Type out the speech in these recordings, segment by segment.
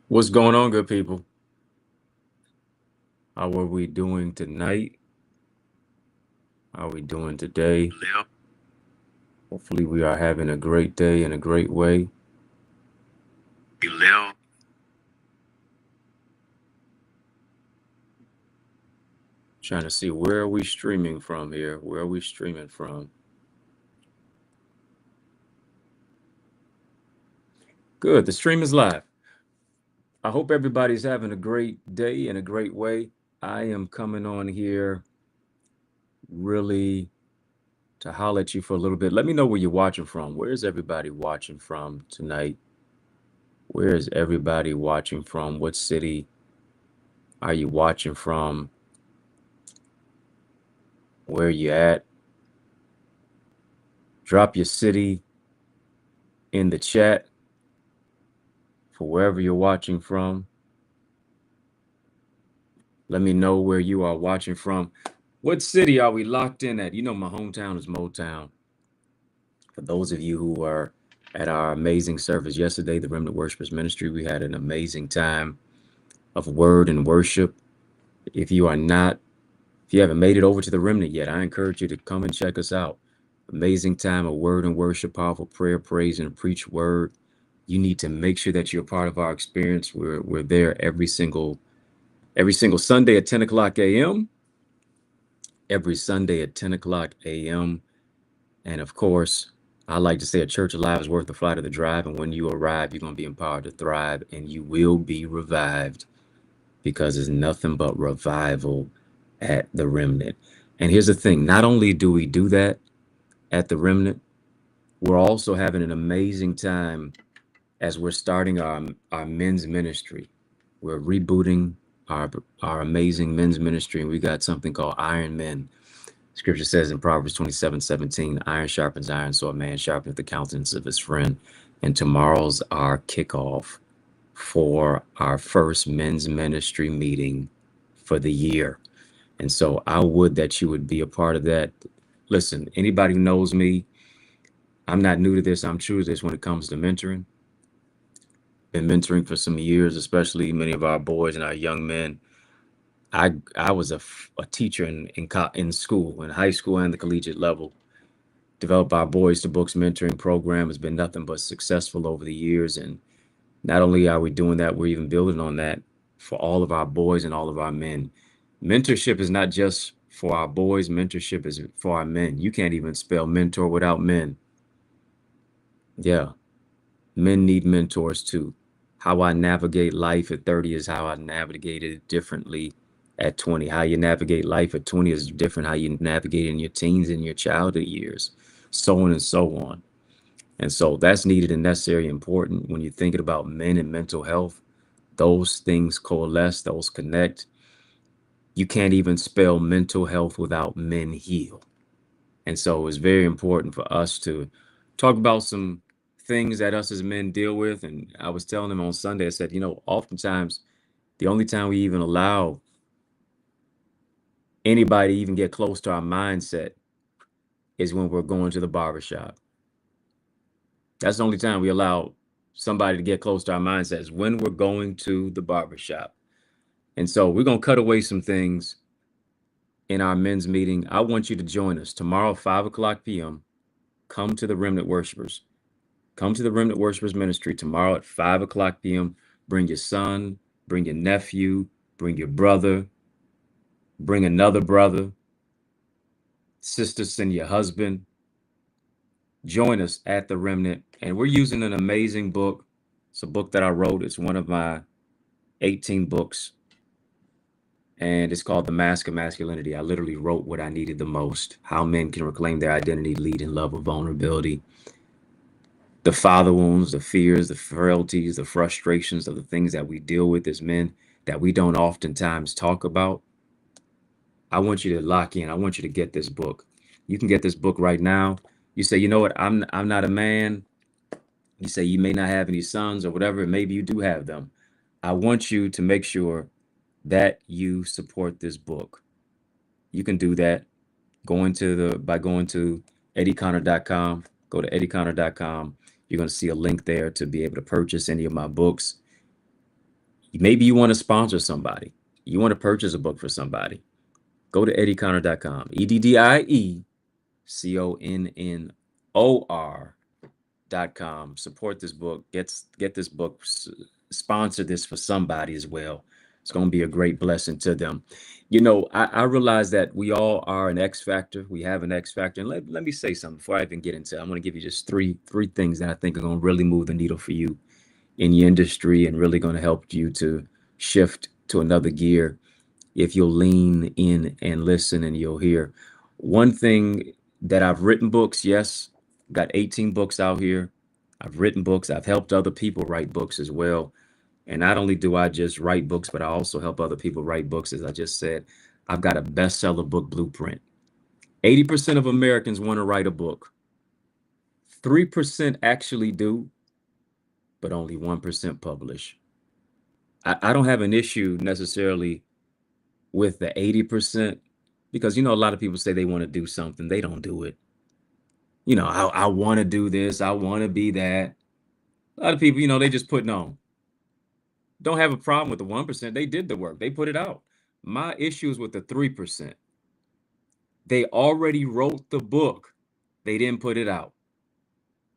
What's going on, good people? How are we doing tonight? How are we doing today? Hopefully, we are having a great day in a great way. Trying to see where are we streaming from here? Where are we streaming from? Good. The stream is live. I hope everybody's having a great day in a great way. I am coming on here really to holler at you for a little bit. Let me know where you're watching from. Where is everybody watching from tonight? Where is everybody watching from? What city are you watching from? Where you at? Drop your city in the chat for wherever you're watching from. Let me know where you are watching from. What city are we locked in at? You know, my hometown is Motown. For those of you who were at our amazing service yesterday, the Remnant Worshipers Ministry, we had an amazing time of word and worship. If you haven't made it over to the Remnant yet, I encourage you to come and check us out. Amazing time of word and worship, powerful prayer, praise, and preach word. You need to make sure that you're part of our experience. We're there every single Sunday at 10 o'clock a.m. Every Sunday at 10 o'clock a.m. And of course, I like to say a church alive is worth the flight of the drive. And when you arrive, you're going to be empowered to thrive and you will be revived because there's nothing but revival at the Remnant. And here's the thing, not only do we do that at the Remnant, we're also having an amazing time as we're starting our men's ministry. We're rebooting our amazing men's ministry, and we got something called Iron Men. Scripture says in Proverbs 27:17, iron sharpens iron, so a man sharpens the countenance of his friend. And tomorrow's our kickoff for our first men's ministry meeting for the year. And so I would that you would be a part of that. Listen, anybody who knows me, I'm not new to this. I'm true to this when it comes to mentoring. Been mentoring for some years, especially many of our boys and our young men. I was a teacher in school, in high school and the collegiate level. Developed our Boys to Books mentoring program has been nothing but successful over the years. And not only are we doing that, we're even building on that for all of our boys and all of our men. Mentorship is not just for our boys, mentorship is for our men. You can't even spell mentor without men. Yeah, men need mentors too. How I navigate life at 30 is how I navigated it differently at 20. How you navigate life at 20 is different how you navigate in your teens and your childhood years, so on and so on. And so that's needed and necessary important when you're thinking about men and mental health. Those things coalesce, those connect. You can't even spell mental health without men heal. And so it's very important for us to talk about some things that us as men deal with. And I was telling them on Sunday, I said, oftentimes the only time we even allow anybody to even get close to our mindset is when we're going to the barbershop. That's the only time we allow somebody to get close to our mindset is when we're going to the barbershop. And so we're going to cut away some things in our men's meeting. I want you to join us tomorrow, 5 o'clock p.m. Come to the Remnant Worshipers. Come to the Remnant Worshipers Ministry tomorrow at 5 o'clock p.m. Bring your son, bring your nephew, bring your brother, bring another brother, sister, send your husband. Join us at the Remnant. And we're using an amazing book. It's a book that I wrote. It's one of my 18 books. And it's called The Mask of Masculinity. I literally wrote what I needed the most, how men can reclaim their identity, lead in love with vulnerability, the father wounds, the fears, the frailties, the frustrations of the things that we deal with as men that we don't oftentimes talk about. I want you to lock in. I want you to get this book. You can get this book right now. You say, you know what? I'm not a man. You say you may not have any sons or whatever. Maybe you do have them. I want you to make sure that you support this book. You can do that by going to EddieConnor.com. Go to EddieConnor.com. You're going to see a link there to be able to purchase any of my books. Maybe you want to sponsor somebody. You want to purchase a book for somebody. Go to EddieConnor.com. EddieConnor.com. Support this book. Get this book. Sponsor this for somebody as well. It's going to be a great blessing to them. You know, I realize that we all are an X factor. We have an X factor. And let me say something before I even get into it. I'm going to give you just three things that I think are going to really move the needle for you in your industry and really going to help you to shift to another gear if you'll lean in and listen and you'll hear. One thing that I've written books, yes, got 18 books out here. I've written books. I've helped other people write books as well. And not only do I just write books, but I also help other people write books. As I just said, I've got a bestseller book blueprint. 80% of Americans want to write a book. 3% actually do, but only 1% publish. I don't have an issue necessarily with the 80% because, you know, a lot of people say they want to do something. They don't do it. You know, I want to do this. I want to be that. A lot of people, you know, they just putting on. Don't have a problem with the 1%. They did the work. They put it out. My issue is with the 3%. They already wrote the book. They didn't put it out.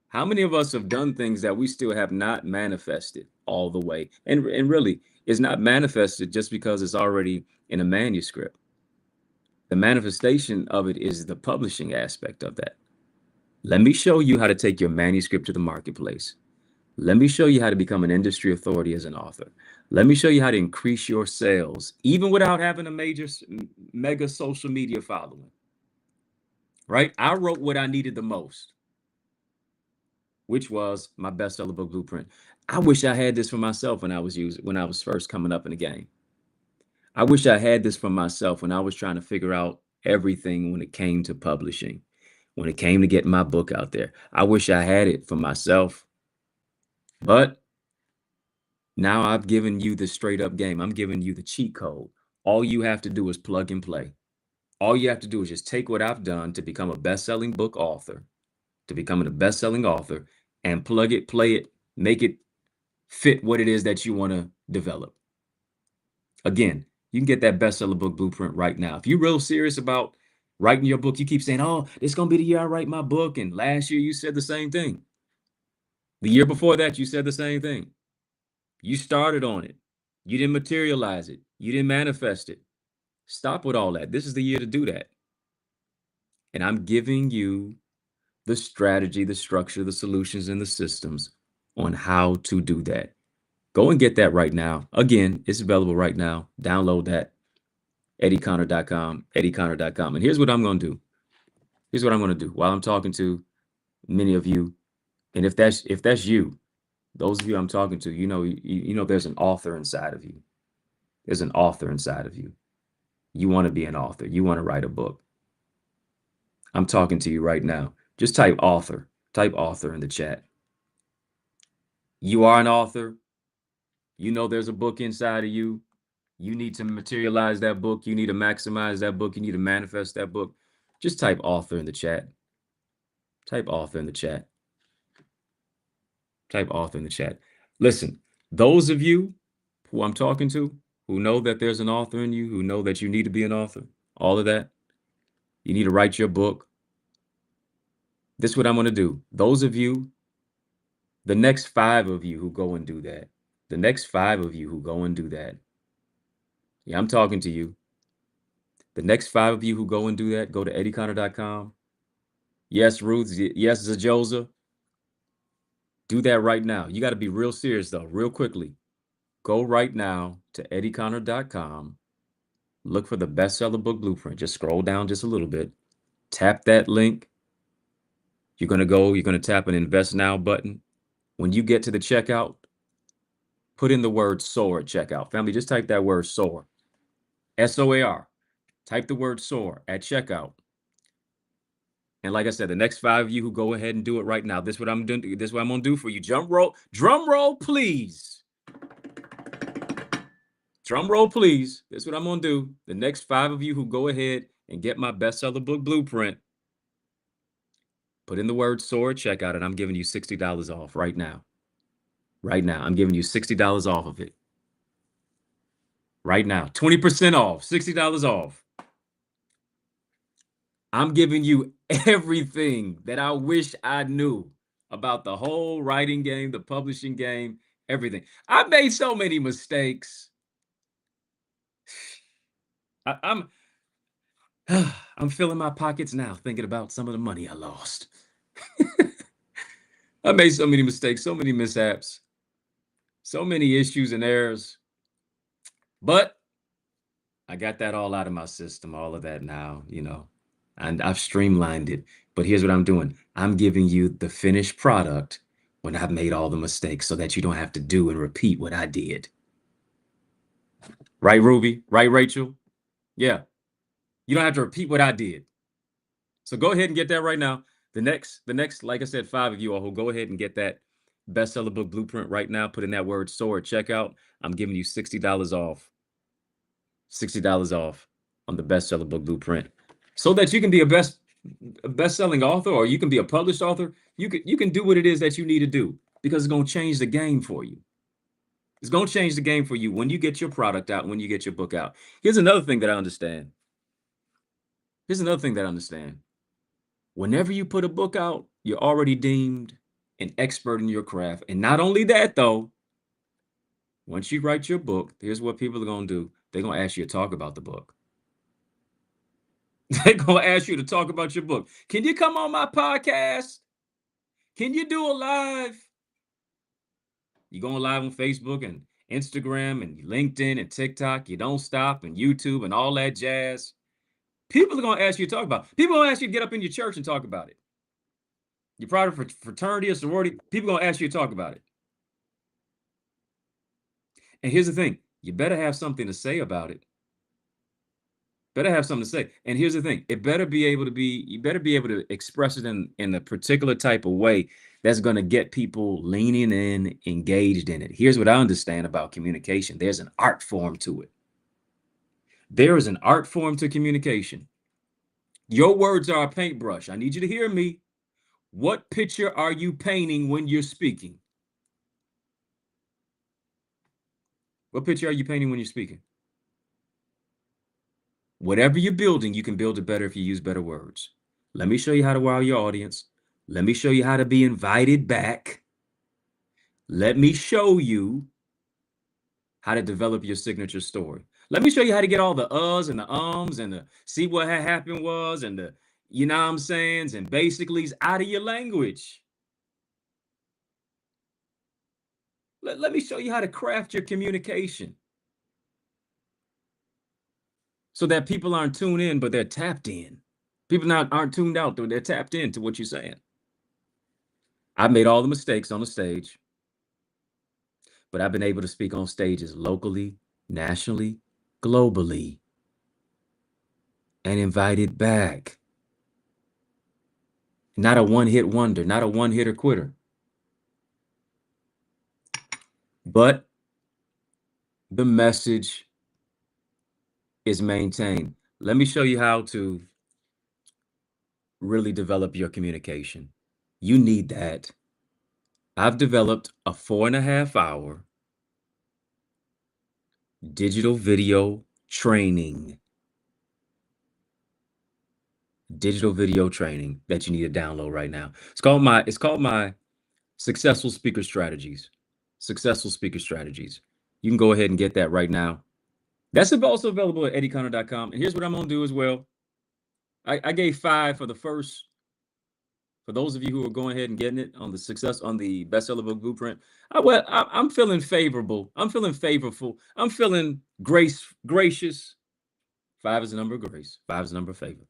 How many of us have done things that we still have not manifested all the way? And really, it's not manifested just because it's already in a manuscript. The manifestation of it is the publishing aspect of that. Let me show you how to take your manuscript to the marketplace. Let me show you how to become an industry authority as an author. Let me show you how to increase your sales, even without having a mega social media following. Right? I wrote what I needed the most, which was my bestseller book blueprint. I wish I had this for myself when I was first coming up in the game. I wish I had this for myself when I was trying to figure out everything when it came to publishing, when it came to getting my book out there. I wish I had it for myself. But now I've given you the straight up game. I'm giving you the cheat code. All you have to do is plug and play. All you have to do is just take what I've done to become a best-selling book author, to becoming a best-selling author, and plug it, play it, make it fit what it is that you want to develop. Again, you can get that bestseller book blueprint right now. If you're real serious about writing your book, you keep saying, oh, it's going to be the year I write my book. And last year you said the same thing. The year before that, you said the same thing. You started on it. You didn't materialize it. You didn't manifest it. Stop with all that. This is the year to do that. And I'm giving you the strategy, the structure, the solutions, and the systems on how to do that. Go and get that right now. Again, it's available right now. Download that. EddieConnor.com, EddieConnor.com. And here's what I'm going to do. Here's what I'm going to do while I'm talking to many of you. And if that's you, those of you I'm talking to, you know there's an author inside of you. There's an author inside of you. You want to be an author. You want to write a book. I'm talking to you right now. Just type author. Type author in the chat. You are an author. You know there's a book inside of you. You need to materialize that book. You need to maximize that book. You need to manifest that book. Just type author in the chat. Type author in the chat. Type author in the chat. Listen, those of you who I'm talking to, who know that there's an author in you, who know that you need to be an author, all of that, you need to write your book. This is what I'm going to do. Those of you, the next 5 of you who go and do that, the next 5 of you who go and do that, yeah, I'm talking to you. The next 5 of you who go and do that, go to EddieConnor.com. Yes, Ruth. Yes, Zajosa. Do that right now. You got to be real serious, though, real quickly. Go right now to EddieConnor.com. Look for the bestseller book blueprint. Just scroll down just a little bit. Tap that link. You're going to tap an invest now button. When you get to the checkout, put in the word SOAR at checkout. Family, just type that word SOAR. SOAR. Type the word SOAR at checkout. And like I said, the next 5 of you who go ahead and do it right now, this is what I'm doing. This is what I'm going to do for you. Drum roll, please. Drum roll, please. This is what I'm going to do. The next 5 of you who go ahead and get my bestseller book blueprint, put in the word SOAR at checkout, and I'm giving you $60 off right now. Right now, I'm giving you $60 off of it. right now. 20% off, $60 off. I'm giving you everything that I wish I knew about the whole writing game, the publishing game, everything. I made so many mistakes. I'm I'm filling my pockets now thinking about some of the money I lost. I made so many mistakes, so many mishaps, so many issues and errors. But I got that all out of my system, all of that now, and I've streamlined it. But here's what I'm doing. I'm giving you the finished product when I've made all the mistakes so that you don't have to do and repeat what I did. Right, Ruby? Right, Rachel? Yeah. You don't have to repeat what I did. So go ahead and get that right now. The next, like I said, 5 of you all who go ahead and get that bestseller book blueprint right now, put in that word "soar" at checkout. I'm giving you $60 off. $60 off on the bestseller book blueprint, so that you can be a best-selling author, or you can be a published author. You can do what it is that you need to do, because it's going to change the game for you. It's going to change the game for you when you get your product out, when you get your book out. Here's another thing that I understand. Whenever you put a book out, you're already deemed an expert in your craft. And not only that, though, once you write your book, here's what people are going to do. They're going to ask you to talk about the book. They're going to ask you to talk about your book. Can you come on my podcast? Can you do a live? You're going live on Facebook and Instagram and LinkedIn and TikTok. You don't stop, and YouTube and all that jazz. People are going to ask you to talk about it. People are going to ask you to get up in your church and talk about it. Your private fraternity or sorority, people are going to ask you to talk about it. And here's the thing. You better have something to say about it. Better have something to say. And here's the thing. You better be able to express it in a particular type of way that's going to get people leaning in, engaged in it. Here's what I understand about communication. There's an art form to it. There is an art form to communication. Your words are a paintbrush. I need you to hear me. What picture are you painting when you're speaking? What picture are you painting when you're speaking? Whatever you're building, you can build it better if you use better words. Let me show you how to wow your audience. Let me show you how to be invited back. Let me show you how to develop your signature story. Let me show you how to get all the uhs and the ums and the see what had happened was and the you know what I'm saying and basically's out of your language. Let me show you how to craft your communication so that people aren't tuned in, but they're tapped in. People aren't tuned out, though. They're tapped into what you're saying. I've made all the mistakes on the stage, but I've been able to speak on stages locally, nationally, globally, and invited back. Not a one-hit wonder, not a one-hitter quitter. But the message is maintained. Let me show you how to really develop your communication. You need that. I've developed a 4.5-hour digital video training. Digital video training that you need to download right now. It's called my Successful Speaker Strategies. Successful Speaker Strategies. You can go ahead and get that right now. That's also available at EddieConnorJr.com. And here's what I'm going to do as well. I gave 5 for the first. For those of you who are going ahead and getting it on the bestseller book blueprint, I'm feeling favorable. I'm feeling favorable. I'm feeling gracious. 5 is the number of grace. 5 is the number of favor.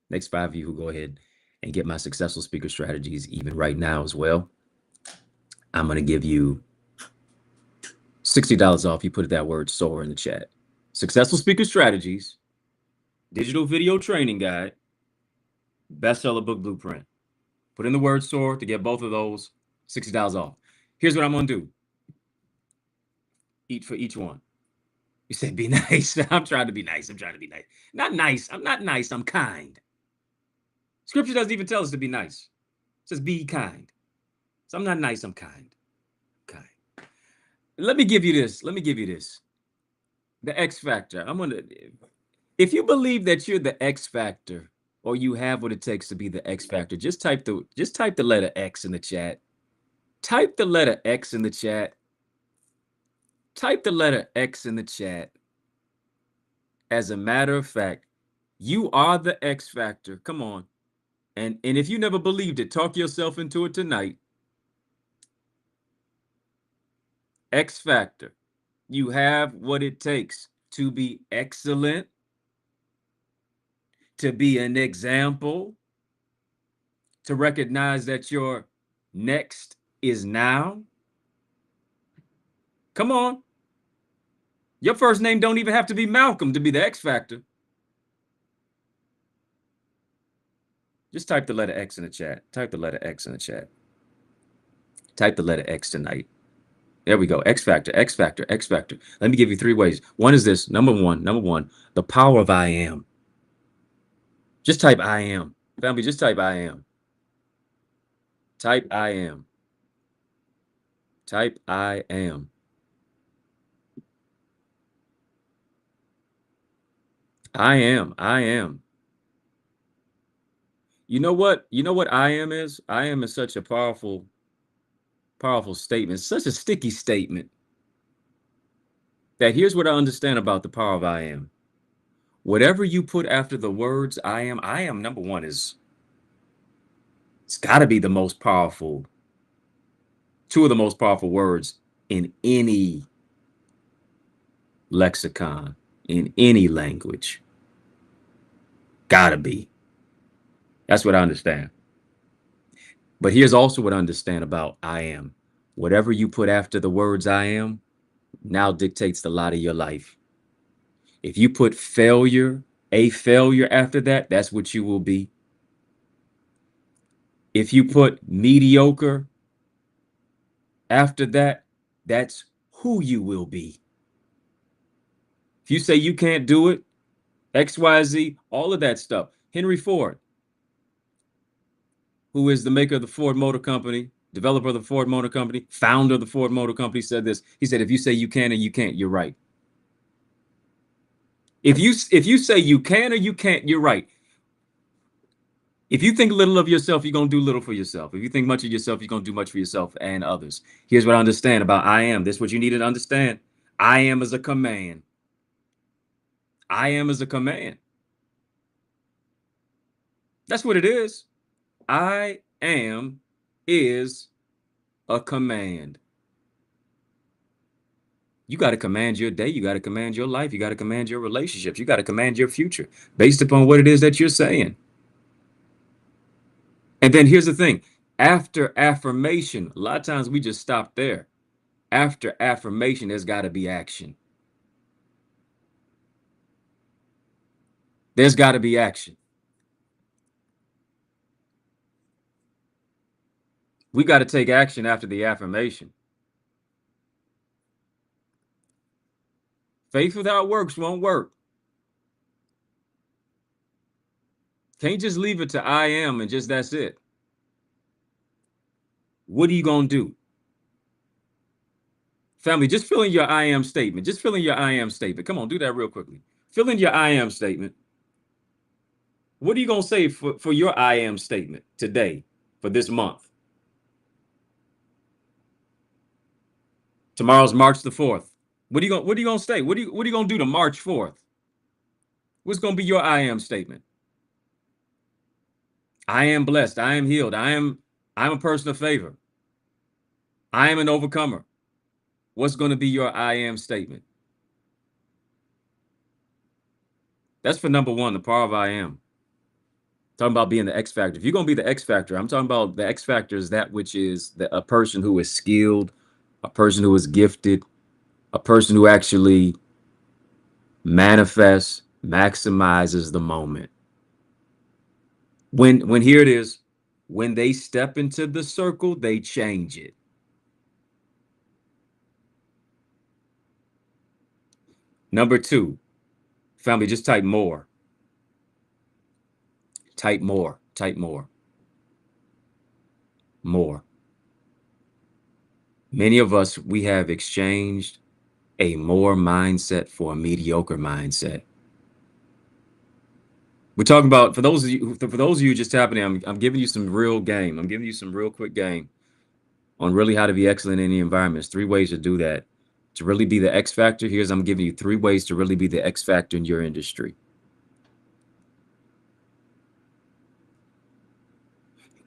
Next 5 of you who go ahead and get my Successful Speaker Strategies even right now as well, I'm going to give you $60 off. You put that word "soar" in the chat. Successful Speaker Strategies, digital video training guide, bestseller book blueprint. Put in the word "soar" to get both of those, $60 off. Here's what I'm going to do. Eat for each one. You said be nice. I'm trying to be nice. Not nice. I'm not nice. I'm kind. Scripture doesn't even tell us to be nice. It says be kind. So I'm not nice. I'm kind. Kind. Let me give you this. The X factor. If you believe that you're the X factor or you have what it takes to be the X factor, just type the letter X in the chat. Type the letter X in the chat. Type the letter X in the chat. As a matter of fact, you are the X factor. Come on. And if you never believed it, talk yourself into it tonight. X factor. You have what it takes to be excellent, to be an example, to recognize that your next is now. Come on. Your first name don't even have to be Malcolm to be the X factor. Just type the letter X in the chat. Type the letter X in the chat. Type the letter X tonight. There we go. X factor, X factor, X factor. Let me give you 3 ways. One is this. Number one, the power of I am. Just type I am. Family, just type I am. Type I am. Type I am. I am. I am. You know what? You know what I am is? I am is such a powerful statement. It's such a sticky statement. That here's what I understand about the power of I am. Whatever you put after the words I am, number one is it's got to be the most powerful, 2 of the most powerful words in any lexicon, in any language. Gotta be. That's what I understand. But here's also what I understand about I am. Whatever you put after the words I am now dictates the lot of your life. If you put a failure after that, that's what you will be. If you put mediocre after that, that's who you will be. If you say you can't do it, XYZ, all of that stuff. Henry Ford, who is the maker of the Ford Motor Company, developer of the Ford Motor Company, founder of the Ford Motor Company, said this. He said, if you say you can and you can't, you're right. If you say you can or you can't, you're right. If you think little of yourself, you're going to do little for yourself. If you think much of yourself, you're going to do much for yourself and others. Here's what I understand about I am. This is what you need to understand. I am is a command. I am is a command. That's what it is. I am is a command. You got to command your day. You got to command your life. You got to command your relationships. You got to command your future based upon what it is that you're saying. And then here's the thing. After affirmation, a lot of times we just stop there. After affirmation, there's got to be action. There's got to be action. We got to take action after the affirmation. Faith without works won't work. Can't just leave it to I am and just that's it. What are you going to do? Family, just fill in your I am statement. Just fill in your I am statement. Come on, do that real quickly. Fill in your I am statement. What are you going to say for your I am statement today, for this month? Tomorrow's March the 4th. What are you going to say? What are you going to do to March 4th? What's going to be your I am statement? I am blessed. I am healed. I'm a person of favor. I am an overcomer. What's going to be your I am statement? That's for number 1, the power of I am. Talking about being the X factor. If you're going to be the X factor, I'm talking about the X factor is that which is a person who is skilled, a person who is gifted, a person who actually manifests, maximizes the moment. When here it is, when they step into the circle, they change it. Number 2, family, just type more. Type more. Type more. More. Many of us, we have exchanged A more mindset for a mediocre mindset. We're talking about, for those of you just tapping in, I'm giving you some real game. I'm giving you some real quick game on really how to be excellent in the environments. 3 ways to do that. To really be the X factor, I'm giving you 3 ways to really be the X factor in your industry.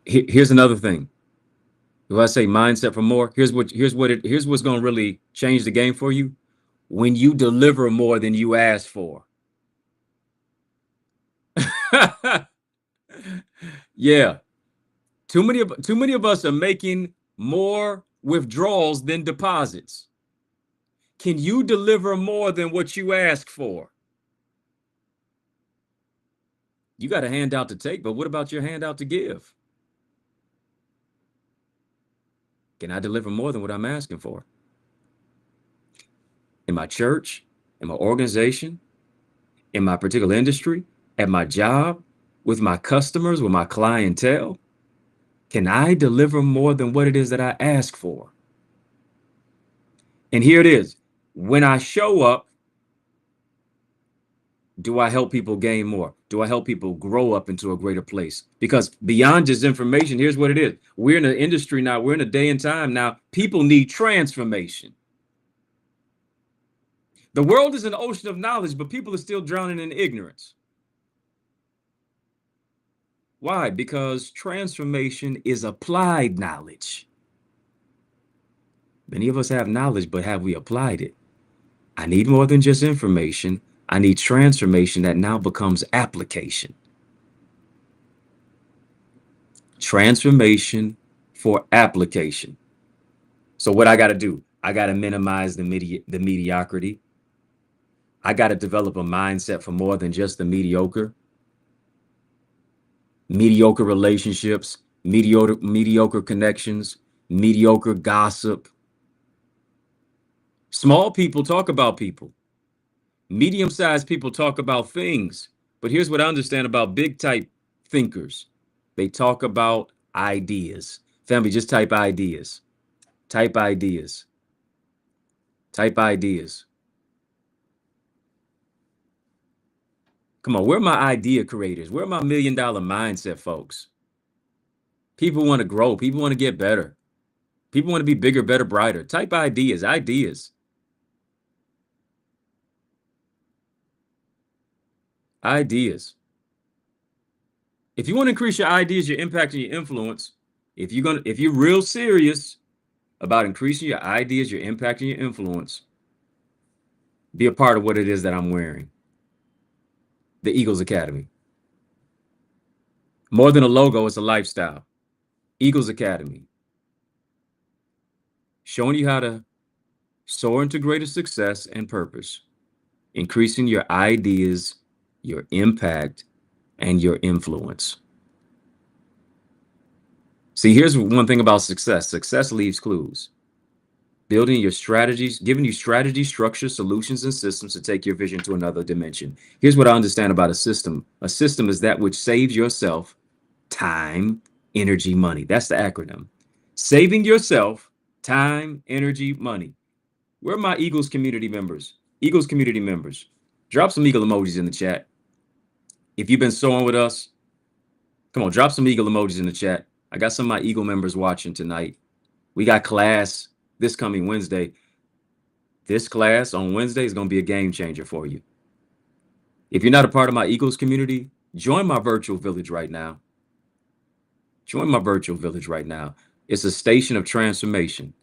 Here's another thing. If I say mindset for more, here's what's going to really change the game for you. When you deliver more than you asked for. Yeah. Too many of us are making more withdrawals than deposits. Can you deliver more than what you ask for? You got a handout to take, but what about your handout to give? Can I deliver more than what I'm asking for? In my church, in my organization, in my particular industry, at my job, with my customers, with my clientele? Can I deliver more than what it is that I ask for? And here it is. When I show up, do I help people gain more? Do I help people grow up into a greater place? Because beyond just information, here's what it is. We're in an industry now, we're in a day and time now, people need transformation. The world is an ocean of knowledge, but people are still drowning in ignorance. Why? Because transformation is applied knowledge. Many of us have knowledge, but have we applied it? I need more than just information. I need transformation that now becomes application. Transformation for application. So what I got to do? I got to minimize the mediocrity. I got to develop a mindset for more than just the mediocre. Mediocre relationships, mediocre connections, mediocre gossip. Small people talk about people. Medium-sized people talk about things. But here's what I understand about big type thinkers. They talk about ideas. Family, just type ideas. Type ideas. Type ideas. Come on, where are my idea creators? Where are my $1 million mindset folks? People want to grow. People want to get better. People want to be bigger, better, brighter. Type ideas. Ideas. Ideas. If you want to increase your ideas, your impact, and your influence, if you're real serious about increasing your ideas, your impact, and your influence, be a part of what it is that I'm wearing. The Eagles Academy. More than a logo, it's a lifestyle. Eagles Academy. Showing you how to soar into greater success and purpose. Increasing your ideas, your impact, and your influence. See, here's one thing about success. Success leaves clues. Building your strategies, giving you strategy, structure, solutions, and systems to take your vision to another dimension. Here's what I understand about a system. A system is that which saves yourself time, energy, money. That's the acronym. Saving yourself time, energy, money. Where are my Eagles community members? Eagles community members. Drop some eagle emojis in the chat. If you've been soaring with us, come on, drop some eagle emojis in the chat. I got some of my Eagle members watching tonight. We got class this coming Wednesday. This class on Wednesday is going to be a game changer for you. If you're not a part of my Eagles community, join my virtual village right now. Join my virtual village right now. It's a station of transformation.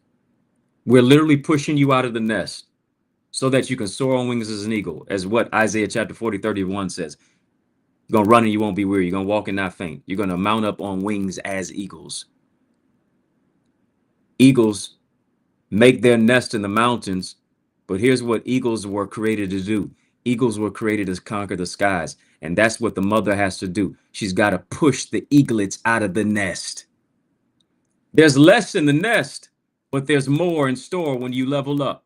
We're literally pushing you out of the nest so that you can soar on wings as an eagle, as what Isaiah chapter 40:31 says. You're going to run and you won't be weary. You're going to walk and not faint. You're going to mount up on wings as eagles. Eagles make their nest in the mountains, but here's what eagles were created to do. Eagles were created to conquer the skies, and that's what the mother has to do. She's got to push the eaglets out of the nest. There's less in the nest, but there's more in store when you level up.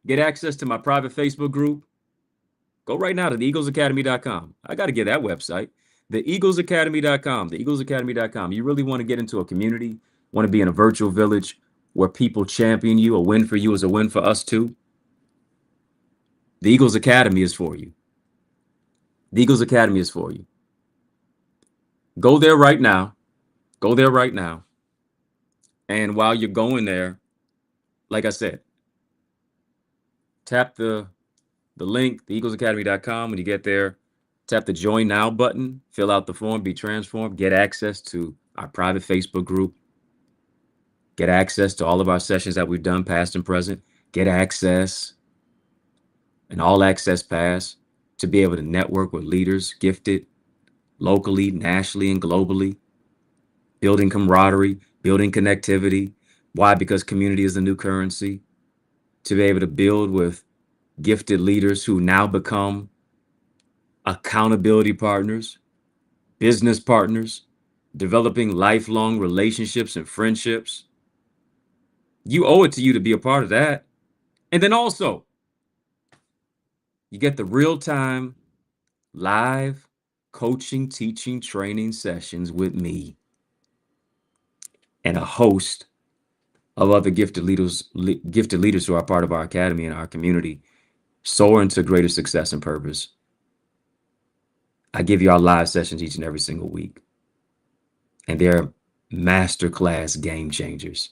Get access to my private Facebook group. Go right now to theeaglesacademy.com. I got to get that website. Theeaglesacademy.com. Theeaglesacademy.com. You really want to get into a community, want to be in a virtual village where people champion you. A win for you is a win for us too. The Eagles Academy is for you. The Eagles Academy is for you. Go there right now. Go there right now. And while you're going there, like I said, tap the link, theeaglesacademy.com. When you get there, tap the Join Now button, fill out the form, be transformed, get access to our private Facebook group, get access to all of our sessions that we've done, past and present, get access, an all access pass to be able to network with leaders gifted locally, nationally, and globally, building camaraderie, building connectivity. Why? Because community is the new currency. To be able to build with gifted leaders who now become accountability partners, business partners, developing lifelong relationships and friendships. You owe it to you to be a part of that. And then also, you get the real-time live coaching, teaching, training sessions with me and a host of other gifted leaders who are part of our academy and our community, soar into greater success and purpose. I give you our live sessions each and every single week, and they're masterclass game changers.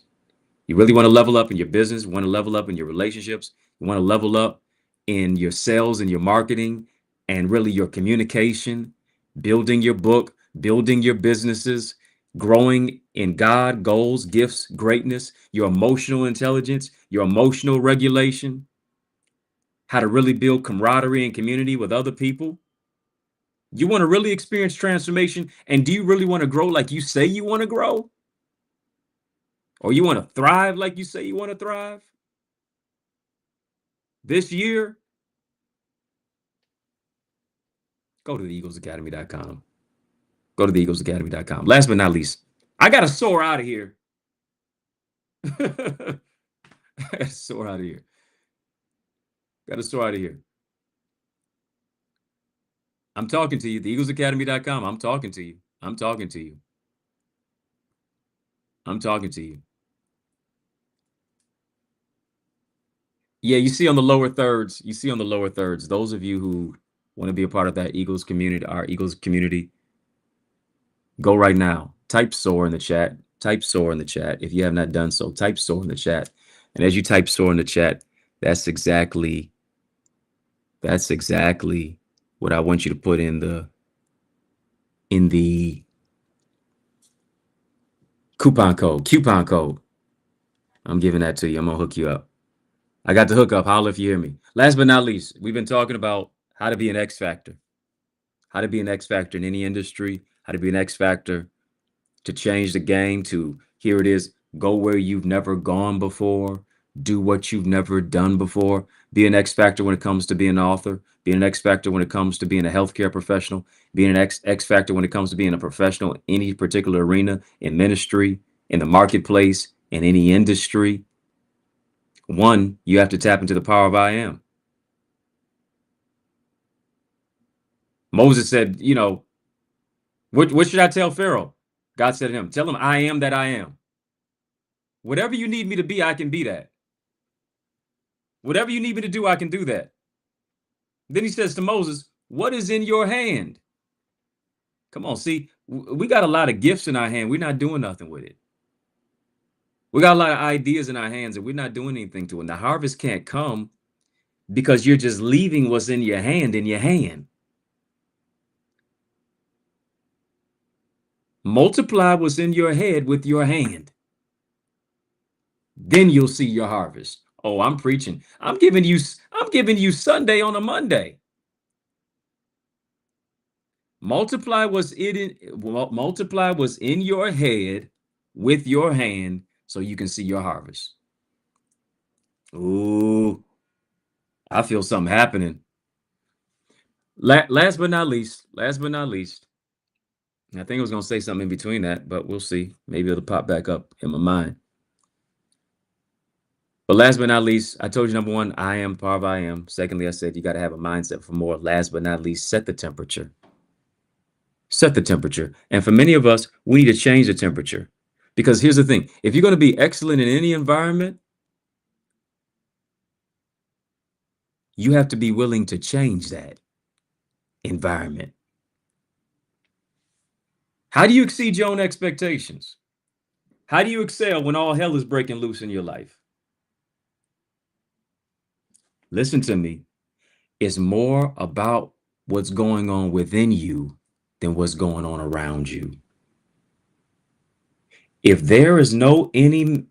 You really want to level up in your business, want to level up in your relationships, you want to level up in your sales and your marketing and really your communication, building your book, building your businesses, growing in God, goals, gifts, greatness, your emotional intelligence, your emotional regulation, how to really build camaraderie and community with other people. You want to really experience transformation, and do you really want to grow like you say you want to grow? Or you want to thrive like you say you want to thrive? This year, go to theeaglesacademy.com. Go to theeaglesacademy.com. Last but not least, I got to soar out of here. I got to soar out of here. Got to soar out of here. I'm talking to you. Theeaglesacademy.com. I'm talking to you. I'm talking to you. I'm talking to you. Yeah, you see on the lower thirds, those of you who want to be a part of that Eagles community, our Eagles community, go right now. Type SOAR in the chat. Type SOAR in the chat. If you have not done so, type SOAR in the chat. And as you type SOAR in the chat, that's exactly what I want you to put in the coupon code. I'm giving that to you. I'm gonna hook you up. I got the hookup. Holla if you hear me. Last but not least, we've been talking about how to be an X factor. How to be an X factor in any industry, how to be an X factor to change the game, to here it is, go where you've never gone before, do what you've never done before, be an X factor when it comes to being an author, be an X factor when it comes to being a healthcare professional, being an X factor when it comes to being a professional in any particular arena, in ministry, in the marketplace, in any industry. One, you have to tap into the power of I am. Moses said, what should I tell Pharaoh? God said to him, tell him I am that I am. Whatever you need me to be, I can be that. Whatever you need me to do, I can do that. Then he says to Moses, what is in your hand? Come on, see, we got a lot of gifts in our hand. We're not doing nothing with it. We got a lot of ideas in our hands and we're not doing anything to it. And the harvest can't come because you're just leaving what's in your hand in your hand. Multiply what's in your head with your hand. Then you'll see your harvest. Oh, I'm preaching. I'm giving you Sunday on a Monday. Multiply what's in your head with your hand so you can see your harvest. Ooh, I feel something happening. Last but not least, I think I was going to say something in between that, but we'll see. Maybe it'll pop back up in my mind. But last but not least, I told you, number one, I am the power of I am. Secondly, I said you got to have a mindset for more. Last but not least, set the temperature. Set the temperature. And for many of us, we need to change the temperature. Because here's the thing. If you're going to be excellent in any environment, You have to be willing to change that environment. How do you exceed your own expectations? How do you excel when all hell is breaking loose in your life? Listen to me. It's more about what's going on within you than what's going on around you. If there is no enemy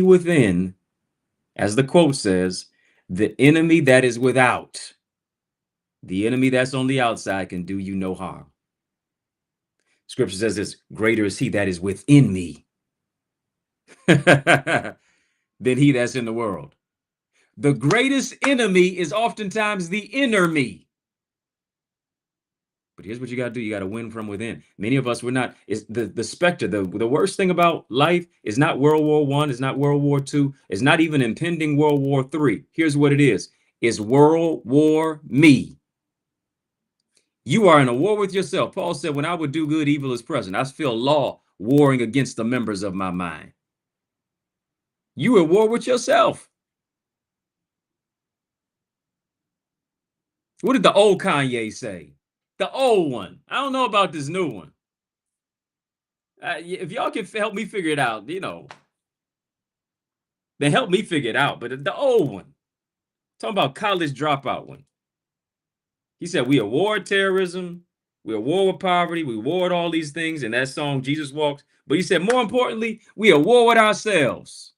within, as the quote says, the enemy that is without, the enemy that's on the outside can do you no harm. Scripture says this, greater is he that is within me than he that's in the world. The greatest enemy is oftentimes the inner me. But here's what you got to do. You got to win from within. Many of us, we're not, is the specter, the worst thing about life is not World War I, it's not World War II, it's not even impending World War III. Here's what it is. It's World War me. You are in a war with yourself. Paul said, when I would do good, evil is present. I feel law warring against the members of my mind. You at war with yourself. What did the old Kanye say? The old one. I don't know about this new one. If y'all can help me figure it out, then help me figure it out. But the old one, talking about college dropout one. He said, we award terrorism, we award poverty, we award all these things in that song, Jesus Walks. But he said, more importantly, we award ourselves.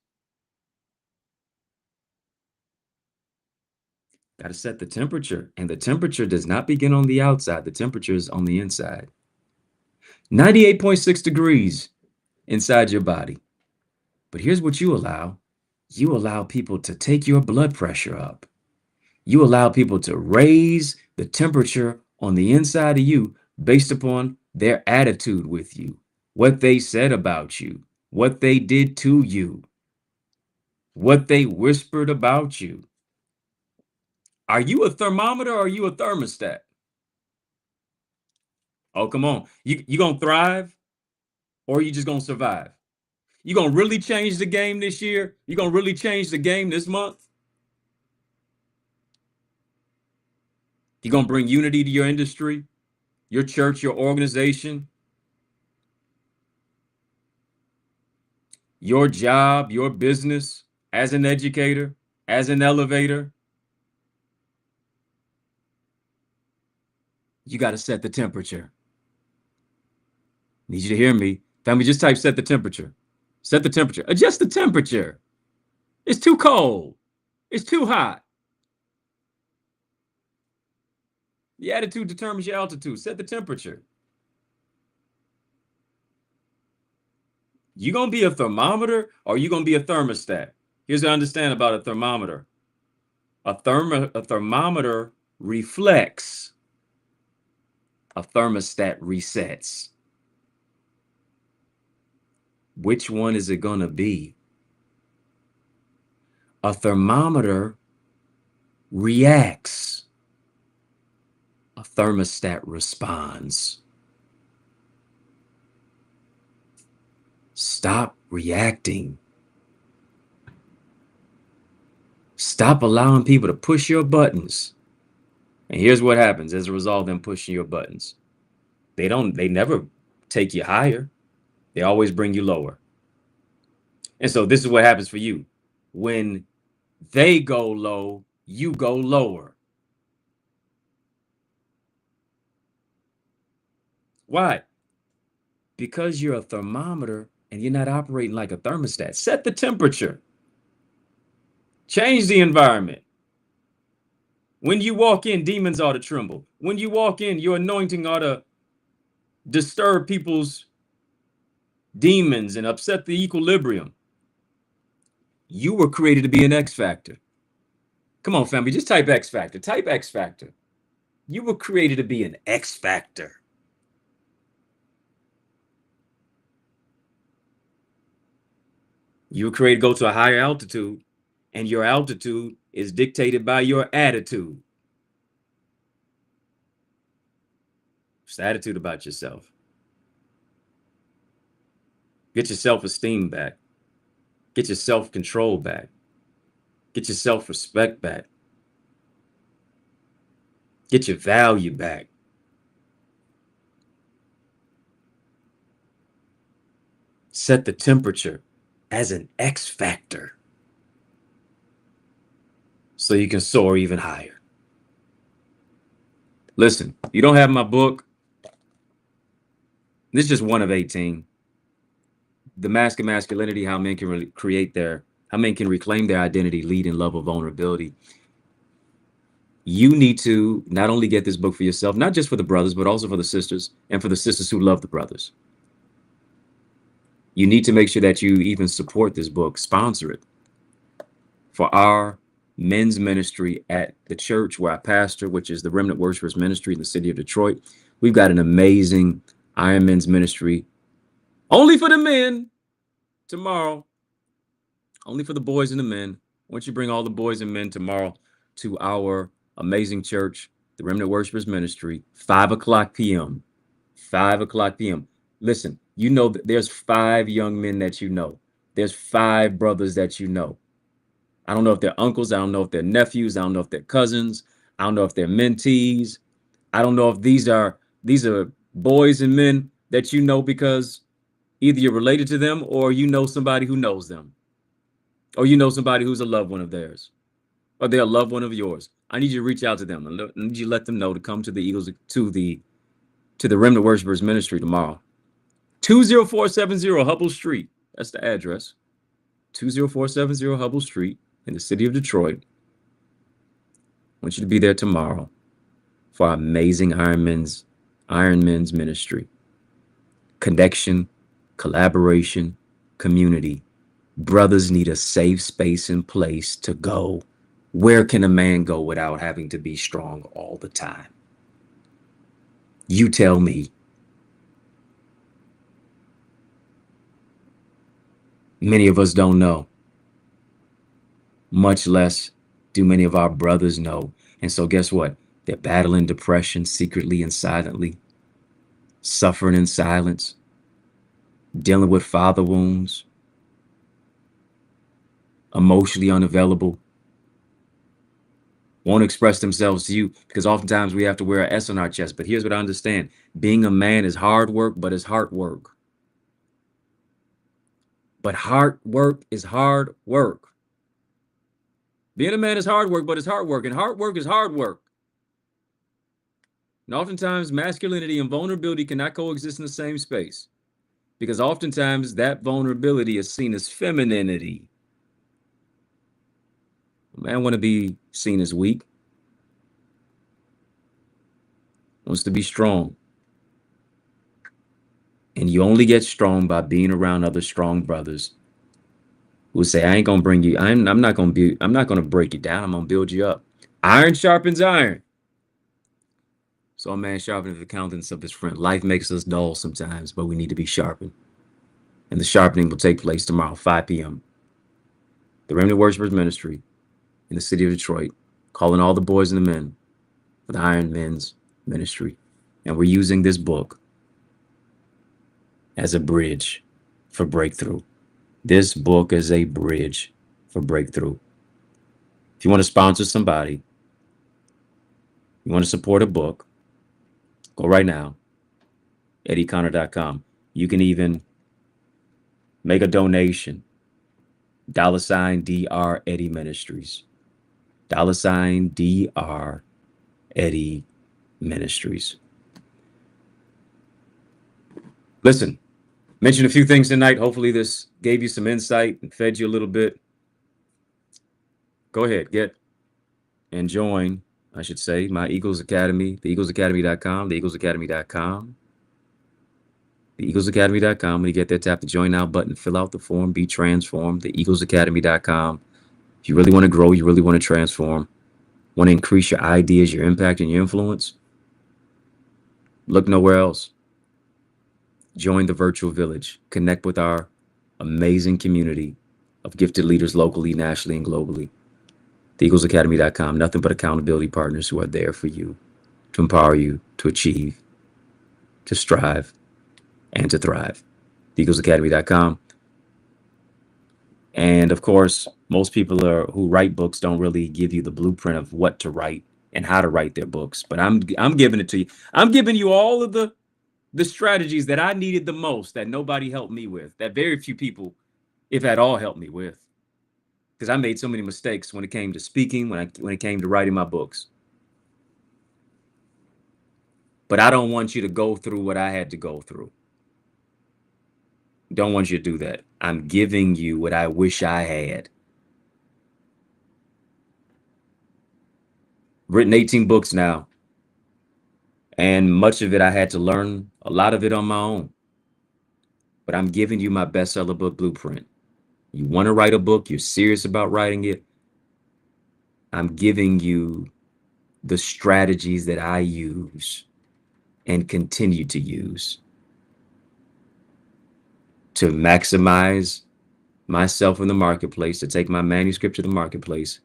Got to set the temperature. And the temperature does not begin on the outside. The temperature is on the inside. 98.6 degrees inside your body. But here's what you allow. You allow people to take your blood pressure up. You allow people to raise the temperature on the inside of you based upon their attitude with you, what they said about you, what they did to you, what they whispered about you. Are you a thermometer or are you a thermostat? Oh, come on. You gonna thrive or are you just gonna survive? You gonna really change the game this year? You gonna really change the game this month? You gonna bring unity to your industry, your church, your organization, your job, your business, as an educator, as an elevator? You got to set the temperature. Need you to hear me. Family, just type set the temperature. Set the temperature. Adjust the temperature. It's too cold. It's too hot. The attitude determines your altitude. Set the temperature. You going to be a thermometer or you going to be a thermostat? Here's what I understand about a thermometer. A thermometer reflects. A thermostat resets. Which one is it going to be? A thermometer reacts. A thermostat responds. Stop reacting. Stop allowing people to push your buttons. And here's what happens as a result of them pushing your buttons. They never take you higher. They always bring you lower. And so this is what happens for you. When they go low, you go lower. Why? Because you're a thermometer and you're not operating like a thermostat. Set the temperature. Change the environment. When you walk in, demons ought to tremble. When you walk in, your anointing ought to disturb people's demons and upset the equilibrium. You were created to be an X factor. Come on, family, just type X factor. Type X factor. You were created to be an X factor. You were created to go to a higher altitude, and your altitude is dictated by your attitude. What's the attitude about yourself? Get your self-esteem back. Get your self-control back. Get your self-respect back. Get your value back. Set the temperature as an X factor so you can soar even higher. Listen, you don't have my book. This is just one of 18. The Mask of Masculinity, how men can how men can reclaim their identity, lead in love of vulnerability. You need to not only get this book for yourself, not just for the brothers, but also for the sisters and for the sisters who love the brothers. You need to make sure that you even support this book, sponsor it for our men's ministry at the church where I pastor, which is the Remnant Worshipers Ministry in the city of Detroit. We've got an amazing Iron Men's ministry only for the men tomorrow, only for the boys and the men. I want you to bring all the boys and men tomorrow to our amazing church, the Remnant Worshipers Ministry, 5:00 p.m. 5:00 p.m. Listen, you know that there's 5 young men that you know. There's 5 brothers that you know. I don't know if they're uncles. I don't know if they're nephews. I don't know if they're cousins. I don't know if they're mentees. I don't know if these are boys and men that you know because either you're related to them or you know somebody who knows them, or you know somebody who's a loved one of theirs, or they're a loved one of yours. I need you to reach out to them. I need you to let them know to come to the Remnant Worshipers Ministry tomorrow. 20470 Hubble Street. That's the address. 20470 Hubble Street in the city of Detroit. I want you to be there tomorrow for our amazing Iron Men's ministry. Connection, collaboration, community. Brothers need a safe space and place to go. Where can a man go without having to be strong all the time? You tell me. Many of us don't know, much less do many of our brothers know. And so guess what? They're battling depression secretly and silently, suffering in silence, dealing with father wounds, emotionally unavailable, won't express themselves to you because oftentimes we have to wear an S on our chest. But here's what I understand. Being a man is hard work, but it's heart work. But hard work is hard work. Being a man is hard work, but it's hard work. And hard work is hard work. And oftentimes masculinity and vulnerability cannot coexist in the same space, because oftentimes that vulnerability is seen as femininity. A man want to be seen as weak, wants to be strong. And you only get strong by being around other strong brothers who say, I ain't gonna bring you, I'm not gonna break you down, I'm gonna build you up. Iron sharpens iron. So a man sharpens the countenance of his friend. Life makes us dull sometimes, but we need to be sharpened. And the sharpening will take place tomorrow, 5 p.m. The Remnant Worshipers Ministry in the city of Detroit, calling all the boys and the men for the Iron Men's Ministry. And we're using this book as a bridge for breakthrough. This book is a bridge for breakthrough. If you want to sponsor somebody, you want to support a book, go right now, EddieConnor.com. You can even make a donation, $DR Eddie Ministries, $DR Eddie Ministries. Listen, mentioned a few things tonight. Hopefully this gave you some insight and fed you a little bit. Go ahead, get and join, I should say, my Eagles Academy, theeaglesacademy.com, theeaglesacademy.com, theeaglesacademy.com. When you get there, tap the Join Now button, fill out the form, be transformed, theeaglesacademy.com. If you really want to grow, you really want to transform, want to increase your ideas, your impact, and your influence, look nowhere else. Join the virtual village. Connect with our amazing community of gifted leaders locally, nationally, and globally. TheEaglesAcademy.com. Nothing but accountability partners who are there for you, to empower you, to achieve, to strive, and to thrive. TheEaglesAcademy.com. And of course, most people who write books don't really give you the blueprint of what to write and how to write their books. But I'm giving it to you. I'm giving you all of the strategies that I needed the most, that nobody helped me with, that very few people, if at all, helped me with. Because I made so many mistakes when it came to speaking, when it came to writing my books. But I don't want you to go through what I had to go through. Don't want you to do that. I'm giving you what I wish I had. Written 18 books now, and much of it I had to learn, a lot of it on my own. But I'm giving you my bestseller book blueprint. You want to write a book, you're serious about writing it, I'm giving you the strategies that I use and continue to use to maximize myself in the marketplace, to take my manuscript to the marketplace,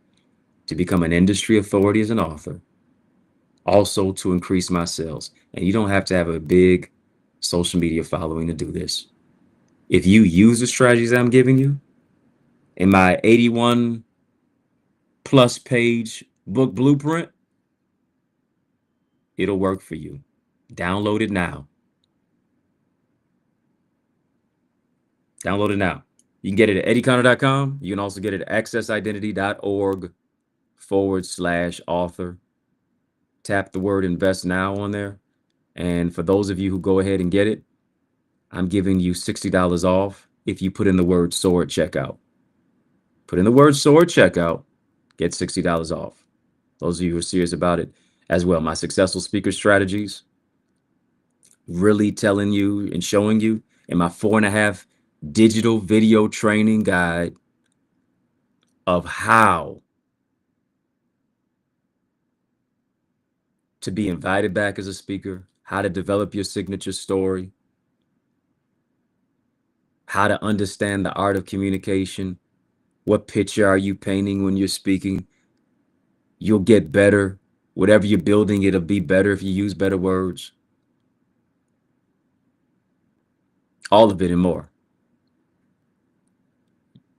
to become an industry authority as an author, also to increase my sales. And you don't have to have a big social media following to do this. If you use the strategies I'm giving you in my 81 plus page book blueprint, it'll work for you. Download it now. Download it now. You can get it at EddieConnor.com. You can also get it at accessidentity.org/author. Tap the word invest now on there. And for those of you who go ahead and get it, I'm giving you $60 off if you put in the word SOAR at checkout. Put in the word SOAR at checkout, get $60 off. Those of you who are serious about it as well. My successful speaker strategies, really telling you and showing you in my 4.5 digital video training guide of how to be invited back as a speaker, how to develop your signature story, how to understand the art of communication, what picture are you painting when you're speaking. You'll get better. Whatever you're building, it'll be better if you use better words. All of it and more.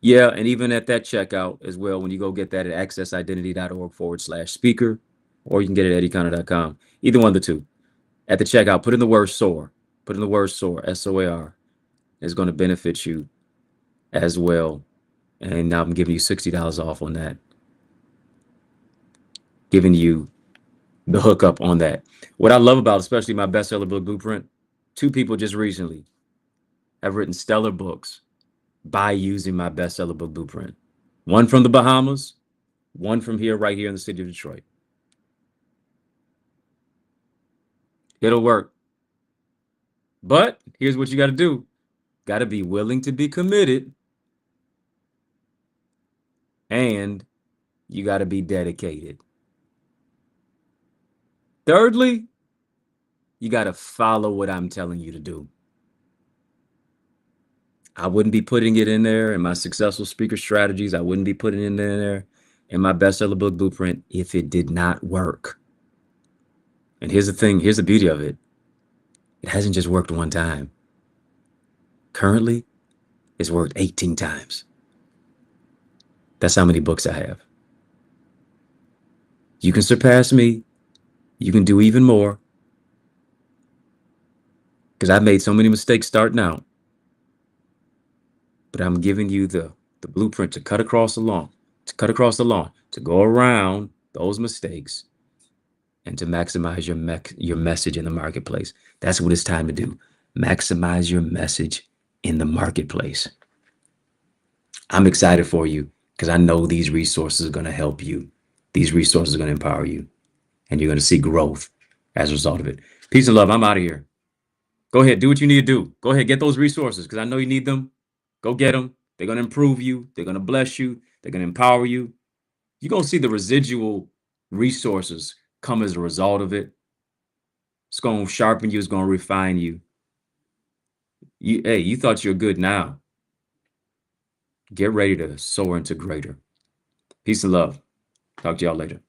Yeah, and even at that checkout as well, when you go get that at accessidentity.org/speaker, or you can get it at EddieConnor.com. Either one of the two. At the checkout, put in the word SOAR. Put in the word SOAR, SOAR. It's going to benefit you as well. And now I'm giving you $60 off on that. Giving you the hookup on that. What I love about, especially my bestseller book blueprint, 2 people just recently have written stellar books by using my bestseller book blueprint. One from the Bahamas, one from here, right here in the city of Detroit. It'll work. But here's what you got to do. Got to be willing to be committed, and you got to be dedicated. Thirdly, you got to follow what I'm telling you to do. I wouldn't be putting it in there in my successful speaker strategies. I wouldn't be putting it in there in my bestseller book blueprint if it did not work. And here's the thing, here's the beauty of it. It hasn't just worked one time. Currently, it's worked 18 times. That's how many books I have. You can surpass me. You can do even more. Because I've made so many mistakes starting out. But I'm giving you the blueprint to cut across the lawn, to go around those mistakes and to maximize your message in the marketplace. That's what it's time to do. Maximize your message in the marketplace. I'm excited for you because I know these resources are going to help you. These resources are going to empower you, and you're going to see growth as a result of it. Peace and love. I'm out of here. Go ahead. Do what you need to do. Go ahead. Get those resources because I know you need them. Go get them. They're going to improve you. They're going to bless you. They're going to empower you. You're going to see the residual resources come as a result of it. It's going to sharpen you. It's going to refine you. You thought you're good now. Get ready to soar into greater. Peace and love. Talk to y'all later.